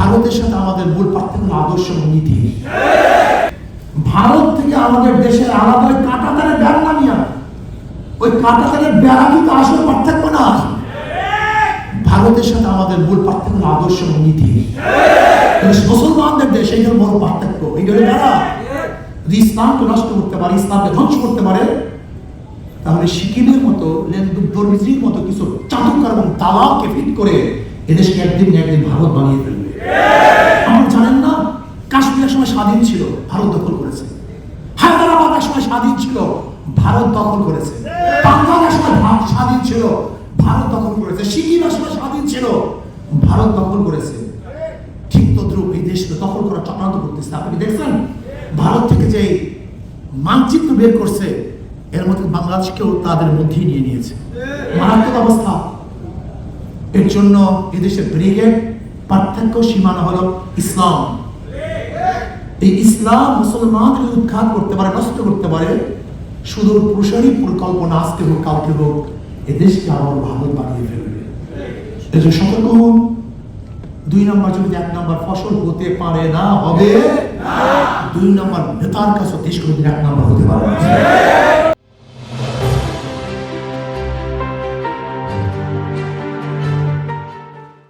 ভারতের সাথে আমাদের মূল পার্থক্য আদর্শ এবং নীতি। ভারত থেকে আমাদের দেশের আলাদা ওই কাঁটাতারের বেড়া নামিয়া, ওই কাঁটাতারের বেড়া কিন্তু আসল পার্থক্য না। ভারতের সাথে আমাদের মূল পার্থক্য আদর্শ এবং নীতি। মুসলমানদের দেশ, এই হল বড় পার্থক্য। এই হলে যারা যদি ইসলামকে নষ্ট করতে পারে, ইসলামকে ধ্বংস করতে পারে, তাহলে সিকিমের মতো লেন্দুর মতো কিছু চাতুকার এবং দালালকে ফিট করে এদেশকে একদিন না একদিন ভারত বানিয়ে ফেলবে। আমরা জানেন না, কাশ্মীরের সময় স্বাধীন ছিল, ভারত দখল করেছে। হায়দ্রাবাদ এক সময় স্বাধীন ছিল, ভারত দখল করেছে। বাংলাদেশ সময় স্বাধীন ছিল, ভারত দখল করেছে। সিকিম এক সময় স্বাধীন ছিল, ভারত দখল করেছে। ঠিক তদ্রুপ এই দেশকে দখল করার চক্রান্ত করতেছে। আপনি দেখছেন ভারত থেকে যে মানচিত্র বের করছে, এর মধ্যে বাংলাদেশকেও তাদের মধ্যেই নিয়ে নিয়েছে। মারাত্মক অবস্থা। এর জন্য এদেশের ব্রিগেড পার্থক্য সীমানা হলো ইসলাম। এই ইসলাম মুসলমানকে উৎখাত করতে পারে, নষ্ট করতে পারে। সুদূর প্রসারী পরিকল্পনা আজকে হোক কালকে হোক এদেশকে আবার ভারত বানিয়ে ফেলবে। এই যে সতর্ক হন, 2 নম্বর যদি 1 নম্বর ফসল হতে পারে না, হবে 2 নম্বর নেতার কাছে দেশ কোনোদিন 1 নম্বর হতে পারে না।